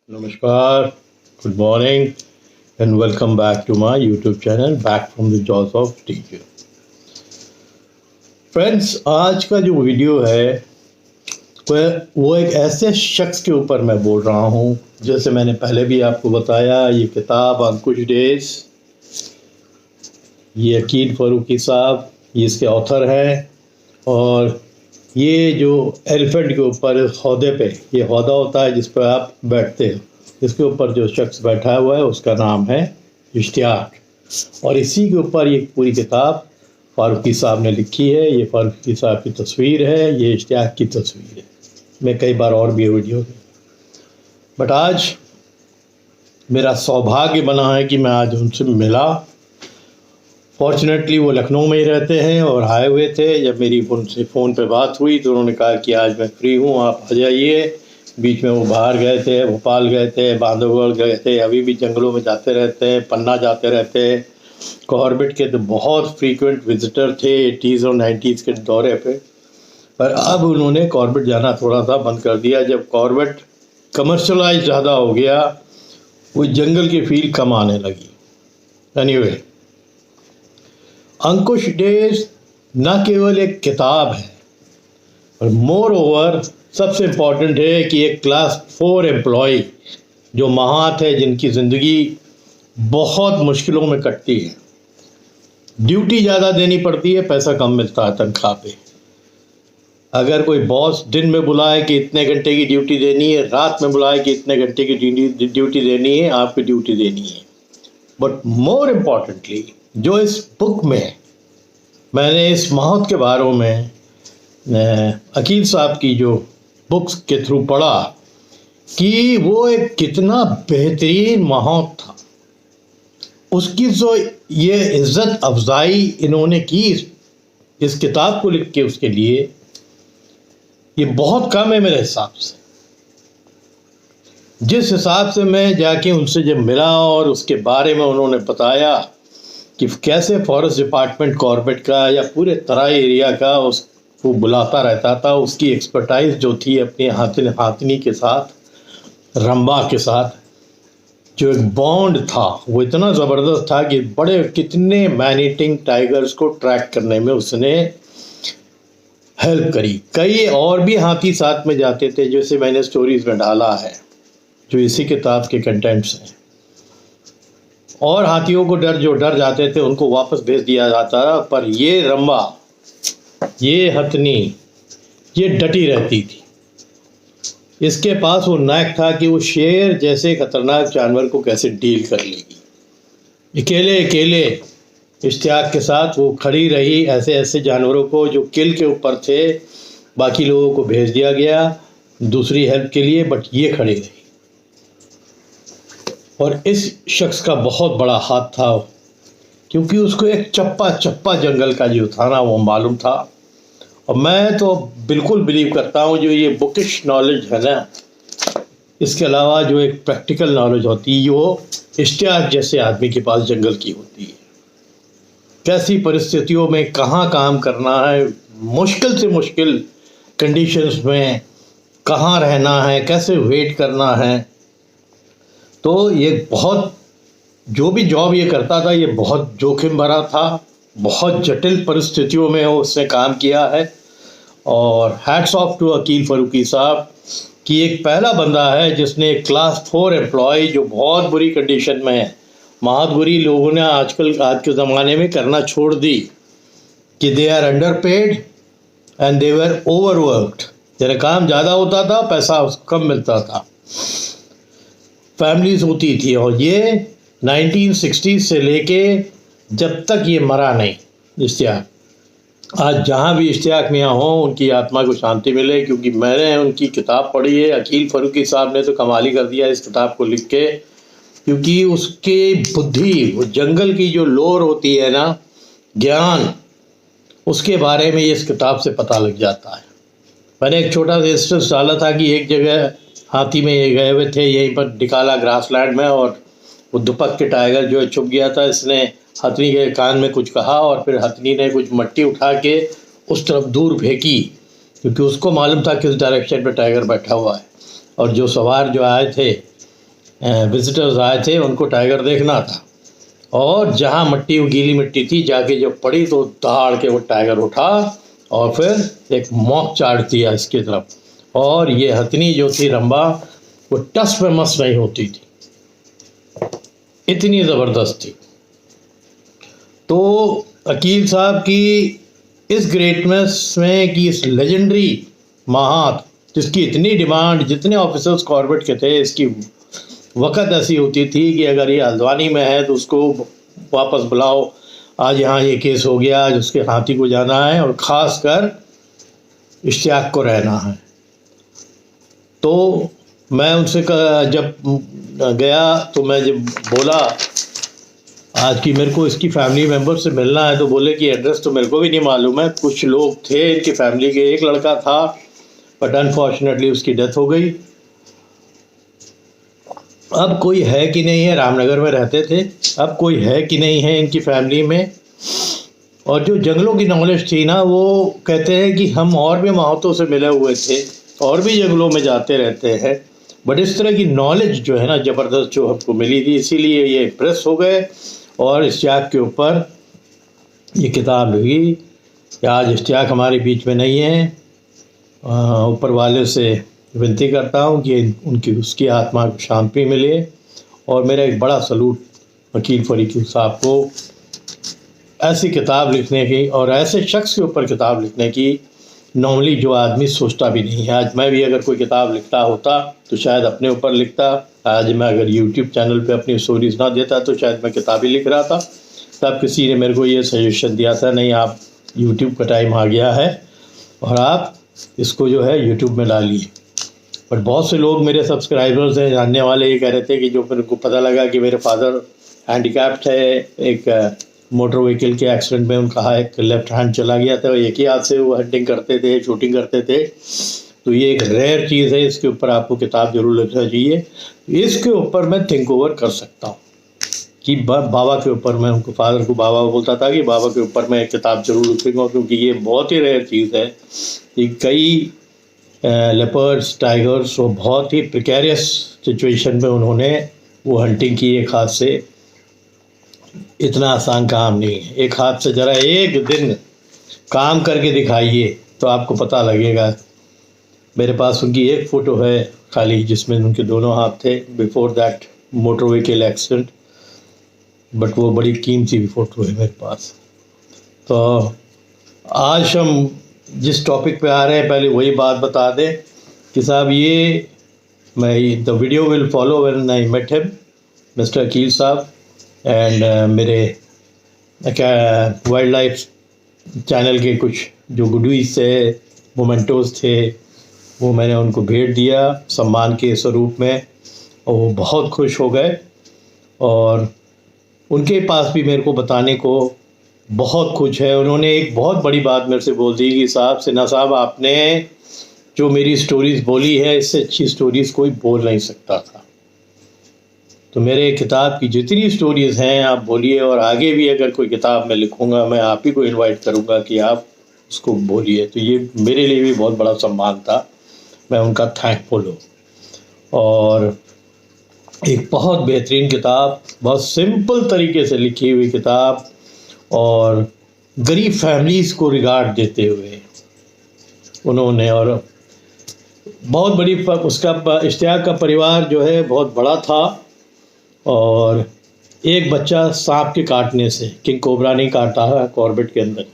Namaskar, good morning, and welcome back to my YouTube channel, Back from the Jaws of Teacher. Friends, आज का जो video है वो एक ऐसे शख्स के ऊपर मैं बोल रहा हूँ, जैसे मैंने पहले भी आपको बताया। ये किताब अंकुश डेज, ये अकील फ़ारूकी साहब, ये इसके ऑथर हैं। और ये जो एलिफेंट के ऊपर हौदे पे, ये हौदा होता है जिस पर आप बैठते हो, इसके ऊपर जो शख्स बैठा हुआ है उसका नाम है इश्तियाक। और इसी के ऊपर ये पूरी किताब फ़ारूकी साहब ने लिखी है। ये फ़ारूकी साहब की तस्वीर है, ये इश्तियाक की तस्वीर है। मैं कई बार और भी वीडियो, बट आज मेरा सौभाग्य बना है कि मैं आज उनसे मिला। फॉर्चुनेटली वो लखनऊ में ही रहते हैं और आए हुए थे। जब मेरी उनसे फ़ोन पे बात हुई तो उन्होंने कहा कि आज मैं फ्री हूँ, आप आ जाइए। बीच में वो बाहर गए थे, भोपाल गए थे, बांधवगढ़ गए थे, अभी भी जंगलों में जाते रहते हैं, पन्ना जाते रहते हैं। कॉर्बेट के तो बहुत फ्रीक्वेंट विजिटर थे 80s और 90s के दौरे पे, पर अब उन्होंने कॉर्बेट जाना थोड़ा सा बंद कर दिया। जब कॉर्बेट कमर्शलाइज ज़्यादा हो गया, वो जंगल की फील कम आने लगी। एनीवे, अंकुश डेज न केवल एक किताब है, और मोर ओवर सबसे इम्पॉर्टेंट है कि एक क्लास 4 एम्प्लॉय जो महात है, जिनकी ज़िंदगी बहुत मुश्किलों में कटती है। ड्यूटी ज़्यादा देनी पड़ती है, पैसा कम मिलता है तनख्वाह पे। अगर कोई बॉस दिन में बुलाए कि इतने घंटे की ड्यूटी देनी है, रात में बुलाए कि इतने घंटे की ड्यूटी देनी है, आपकी ड्यूटी देनी है। बट मोर इम्पॉर्टेंटली, जो इस बुक में मैंने इस मौत के बारे में अकील साहब की जो बुक्स के थ्रू पढ़ा कि वो एक कितना बेहतरीन मौत था, उसकी जो ये इज़्ज़त अफजाई इन्होंने की इस किताब को लिख के, उसके लिए ये बहुत कम है मेरे हिसाब से। जिस हिसाब से मैं जाके उनसे जब मिला और उसके बारे में उन्होंने बताया कि कैसे फॉरेस्ट डिपार्टमेंट कॉर्बेट का या पूरे तराई एरिया का उसको बुलाता रहता था, उसकी एक्सपर्टाइज जो थी अपने हाथनी के साथ, रंबा के साथ, जो एक बॉन्ड था वो इतना ज़बरदस्त था कि बड़े कितने मैनीटिंग टाइगर्स को ट्रैक करने में उसने हेल्प करी। कई और भी हाथी साथ में जाते थे, जैसे मैंने स्टोरीज में डाला है, जो इसी किताब के कंटेंट्स हैं। और हाथियों को जो डर जाते थे उनको वापस भेज दिया जाता था, पर ये रंबा, ये हथनी, ये डटी रहती थी। इसके पास वो नाक था कि वो शेर जैसे खतरनाक जानवर को कैसे डील कर लेगी। अकेले अकेले इश्तियाक के साथ वो खड़ी रही, ऐसे ऐसे जानवरों को जो किल के ऊपर थे, बाकी लोगों को भेज दिया गया दूसरी हेल्प के लिए, बट ये खड़ी रही। और इस शख्स का बहुत बड़ा हाथ था, क्योंकि उसको एक चप्पा चप्पा जंगल का जो था ना वो मालूम था। और मैं तो बिल्कुल बिलीव करता हूँ, जो ये बुकिश नॉलेज है ना, इसके अलावा जो एक प्रैक्टिकल नॉलेज होती है वो इश्तियाक जैसे आदमी के पास जंगल की होती है। कैसी परिस्थितियों में कहाँ काम करना है, मुश्किल से मुश्किल कंडीशंस में कहाँ रहना है, कैसे वेट करना है। तो ये बहुत, जो भी जॉब ये करता था, ये बहुत जोखिम भरा था, बहुत जटिल परिस्थितियों में उसने काम किया है। और hats off to Akeel Farooqui साहब कि एक पहला बंदा है जिसने एक क्लास 4 एम्प्लॉय जो बहुत बुरी कंडीशन में है, बहुत बुरी, लोगों ने आज के ज़माने में करना छोड़ दी कि they are under paid and they were overworked. जरा काम ज़्यादा होता था, पैसा कम मिलता था, फैमिलीज होती थी। और ये 1960 से लेके जब तक ये मरा नहीं इश्तियाक, आज जहाँ भी इश्तियाक मियाँ हों उनकी आत्मा को शांति मिले, क्योंकि मैंने उनकी किताब पढ़ी है। अकील फ़ारूकी साहब ने तो कमाल ही कर दिया इस किताब को लिख के, क्योंकि उसकी बुद्धि, वो जंगल की जो लोर होती है ना, ज्ञान, उसके बारे में इस किताब से पता लग जाता है। मैंने एक छोटा सा इंस्टेंस डाला था कि एक जगह हाथी में ये गए हुए थे, यहीं पर डिकाला ग्रासलैंड में, और वो दुपक के टाइगर जो छुप गया था, इसने हथनी के कान में कुछ कहा और फिर हथनी ने कुछ मट्टी उठा के उस तरफ दूर फेंकी, क्योंकि उसको मालूम था किस डायरेक्शन पे टाइगर बैठा हुआ है। और जो सवार जो आए थे विजिटर्स आए थे, उनको टाइगर देखना था। और जहाँ मट्टी, वो गीली मिट्टी थी, जाके जब पड़ी तो दहाड़ के वो टाइगर उठा और फिर एक मौक चाट दिया इसकी तरफ। और ये हथनी जो थी रंबा, वो टस पे मस नहीं होती थी, इतनी ज़बरदस्त थी। तो अकील साहब की इस ग्रेटनेस में, कि इस लेजेंडरी महात जिसकी इतनी डिमांड, जितने ऑफिसर्स कॉर्बेट के थे, इसकी वक़्त ऐसी होती थी कि अगर ये हल्द्वानी में है तो उसको वापस बुलाओ, आज यहाँ ये केस हो गया, आज उसके हाथी को जाना है, और ख़ास कर इश्तियाक को रहना है। तो मैं उनसे जब गया तो मैं जब बोला आज की मेरे को इसकी फैमिली मेम्बर से मिलना है, तो बोले कि एड्रेस तो मेरे को भी नहीं मालूम है। कुछ लोग थे इनकी फैमिली के, एक लड़का था बट अनफॉर्चुनेटली उसकी डेथ हो गई। अब कोई है कि नहीं है, रामनगर में रहते थे, अब कोई है कि नहीं है इनकी फैमिली में। और जो जंगलों की नॉलेज थी ना, वो कहते हैं कि हम और भी महातों से मिले हुए थे और भी जंगलों में जाते रहते हैं, बट इस तरह की नॉलेज जो है ना ज़बरदस्त जो हमको मिली थी, इसीलिए ये इम्प्रेस हो गए और इश्तियाक के ऊपर ये किताब लिखी कि आज इश्तियाक हमारे बीच में नहीं है। ऊपर वाले से विनती करता हूँ कि उनकी उसकी आत्मा को शांति मिले। और मेरा एक बड़ा सलूट वकील फ़रीक साहब को ऐसी किताब लिखने की और ऐसे शख्स के ऊपर किताब लिखने की, नॉर्मली जो आदमी सोचता भी नहीं है। आज मैं भी अगर कोई किताब लिखता होता तो शायद अपने ऊपर लिखता। आज मैं अगर यूट्यूब चैनल पे अपनी स्टोरीज़ ना देता तो शायद मैं किताब ही लिख रहा था। तब किसी ने मेरे को ये सजेशन दिया था, नहीं आप यूट्यूब का टाइम आ गया है और आप इसको जो है यूट्यूब में डालिए। बट बहुत से लोग मेरे सब्सक्राइबर्स हैं, जानने वाले, ये कह रहे थे कि जो मेरे को पता लगा कि मेरे फादर हैंडीकैप्ड है, एक मोटर व्हीकल के एक्सीडेंट में उनका एक लेफ्ट हैंड चला गया था, एक ही हाथ से वो हंटिंग करते थे, शूटिंग करते थे। तो ये एक रेयर चीज़ है, इसके ऊपर आपको किताब जरूर लिखना चाहिए। इसके ऊपर मैं थिंक ओवर कर सकता हूँ कि बाबा के ऊपर, मैं उनको फादर को बाबा बोलता था कि बाबा के ऊपर मैं एक किताब जरूर लिखूँगा, क्योंकि ये बहुत ही रेयर चीज़ है कि कई लेपर्ड्स, टाइगर्स, वो बहुत ही प्रिकेरियस सिचुएशन में उन्होंने वो हंटिंग की एक हाथ से। इतना आसान काम नहीं है, एक हाथ से ज़रा एक दिन काम करके दिखाइए तो आपको पता लगेगा। मेरे पास उनकी एक फ़ोटो है खाली जिसमें उनके दोनों हाथ थे before that motor vehicle accident, but वो बड़ी कीमती फ़ोटो है मेरे पास। तो आज हम जिस टॉपिक पे आ रहे हैं, पहले वही बात बता दें कि साहब ये the video will follow when I met him, mister Akeel साहब। एंड मेरे वाइल्ड लाइफ चैनल के कुछ जो गुडीज़ थे, मोमेंटोज़ थे, वो मैंने उनको भेंट दिया सम्मान के स्वरूप में, और वो बहुत खुश हो गए। और उनके पास भी मेरे को बताने को बहुत कुछ है। उन्होंने एक बहुत बड़ी बात मेरे से बोल दी कि साहब, सिन्हा साहब, आपने जो मेरी स्टोरीज़ बोली है, इससे अच्छी स्टोरीज़ कोई बोल नहीं सकता था। तो मेरे किताब की जितनी स्टोरीज़ हैं आप बोलिए, और आगे भी अगर कोई किताब मैं लिखूँगा, मैं आप ही को इनवाइट करूँगा कि आप उसको बोलिए। तो ये मेरे लिए भी बहुत बड़ा सम्मान था, मैं उनका थैंकफुल हूँ। और एक बहुत बेहतरीन किताब, बहुत सिंपल तरीके से लिखी हुई किताब, और गरीब फैमिलीज़ को रिगार्ड देते हुए उन्होंने। और बहुत बड़ी उसका इश्तियाक का परिवार जो है बहुत बड़ा था, और एक बच्चा सांप के काटने से, किंग कोबरा नहीं काटा है कॉर्बेट के अंदर,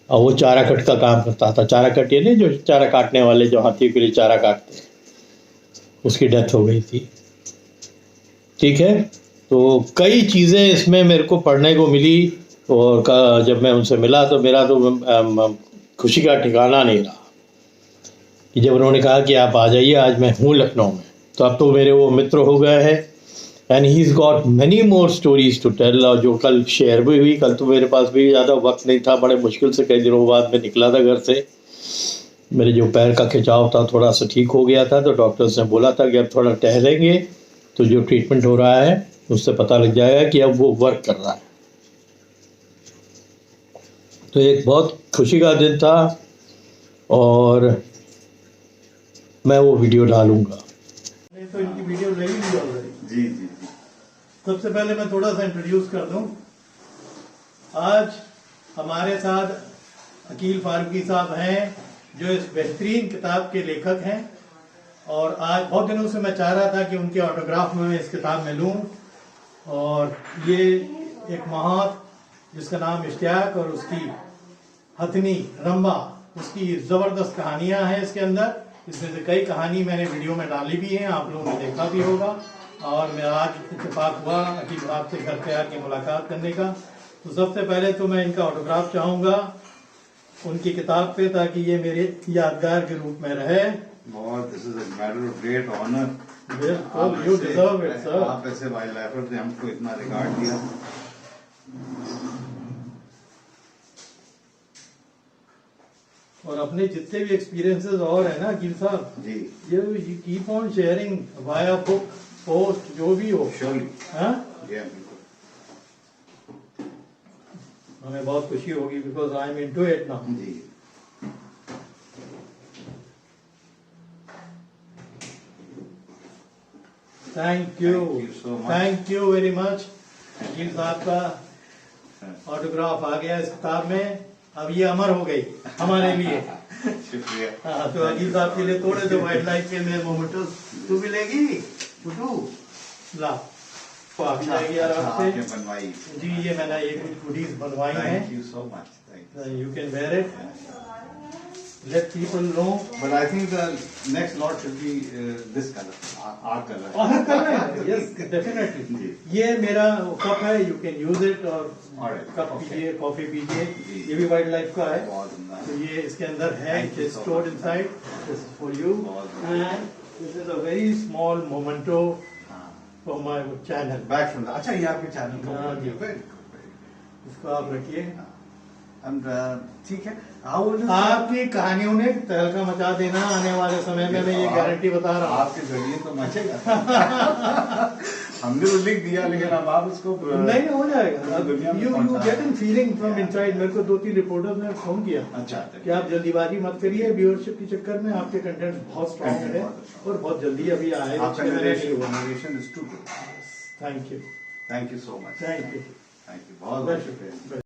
और वो चारा कट का काम करता था। चारा कट ये नहीं जो चारा काटने वाले, जो हाथियों के लिए चारा काटते हैं, उसकी डेथ हो गई थी। ठीक है, तो कई चीज़ें इसमें मेरे को पढ़ने को मिली। और जब मैं उनसे मिला तो मेरा तो खुशी का ठिकाना नहीं रहा कि जब उन्होंने कहा कि आप आ जाइए, आज मैं हूँ लखनऊ में, तो अब तो मेरे वो मित्र हो गए हैं। And he is got many more stories to tell, और जो कल शेयर भी हुई। कल तो मेरे पास भी ज़्यादा वक्त नहीं था, बड़े मुश्किल से कई दिनों बाद मैं निकला था घर से। मेरे जो पैर का खिंचाव था थोड़ा सा ठीक हो गया था, तो डॉक्टर्स ने बोला था कि अब थोड़ा टहलेंगे तो जो ट्रीटमेंट हो रहा है उससे पता लग जाएगा कि अब वो वर्क कर रहा है। तो एक बहुत खुशी का दिन था, और मैं वो वीडियो डालूँगा। तो इनकी वीडियो लगी हुई ऑलरेडी। जी जी जी। सबसे पहले मैं थोड़ा सा इंट्रोड्यूस कर दूं। आज हमारे साथ अकील फारूकी साहब हैं, जो इस बेहतरीन किताब के लेखक हैं, और आज बहुत दिनों से मैं चाह रहा था कि उनके ऑटोग्राफ में इस किताब में लूं। और ये एक महात जिसका नाम इश्तियाक और उसकी हथनी रंबा, उसकी ज़बरदस्त कहानियां हैं इसके अंदर। इसमें से कई कहानी मैंने वीडियो में डाली भी हैं, आप लोगों ने देखा भी होगा। और मेरा आज इत्तेफाक हुआ अकील साहब से घर पे आके मुलाकात करने का। तो सबसे पहले तो मैं इनका ऑटोग्राफ चाहूँगा उनकी किताब पे, ताकि ये मेरे यादगार के रूप में रहे। बहुत, this is a matter of great honour. You deserve it sir. आप ऐसे वाइल्ड लाइफर ने हमको इतना रिगार्ड दिया। और अपने जितने भी एक्सपीरियंसेस और है ना अकील साहब जी, ये keep on sharing via book, post, जो भी हो। श्योरली। हाँ, बिल्कुल। हमें बहुत खुशी होगी, because I am into it now. जी। Thank you, Thank you so much. Thank you very much. Akeel साहब का ऑटोग्राफ आ गया इस किताब में। अब ये अमर हो गई हमारे लिए। शुक्रिया। हाँ, तो अकील साहब के लिए थोड़े से वाइल्ड लाइफ के लिए मोमेंटोस तू भी लेगी टुटू ला, तो आ भी जाएगी आराम आपने से। बनवाई। जी, ये मैंने ये कुछ गुडीज बनवाई थैंक हैं। You so much. Thank you can wear it, let people know. But I think the next lot should be this colour, art colour. और करना है, यस डेफिनेटली। जी। ये मेरा कप है, यू कैन यूज इट। और Alright, cup okay. पीजिए, coffee पीजिए। जी। ये भी वाइल्ड लाइफ का है, बहुत उम्दा। तो ये इसके अंदर है, Thank you so stored much. Inside. This for you बहुत and this is a very small memento for my channel. Back from the, अच्छा ये आपके चैनल का हाँ, जी। वेरी इसको आप रखिए। एंड ठीक है। हाउ ओल्ड इज आपकी कहानियों ने तहलका मचा देना आने वाले समय में, मैं ये गारंटी बता रहा हूँ। आपके जरिए तो मचेगा। हमने तो लिख दिया, लेकिन अब आप उसको नहीं हो जाएगा। दुनिया में यू पहुंचा get an feeling from Yeah. Inside. मेरे को 2-3 रिपोर्टर्स ने फोन किया अच्छा कि आप जल्दीबाजी मत करिए व्यूअरशिप के चक्कर में, आपके कंटेंट बहुत स्ट्रांग Content है बहुत strong। और बहुत जल्दी अभी आएगा। आपका narration is too good. Thank you, thank you so much. Thank you, thank you, बहुत बहुत बहुत शुक्रिया। शुक्रिया।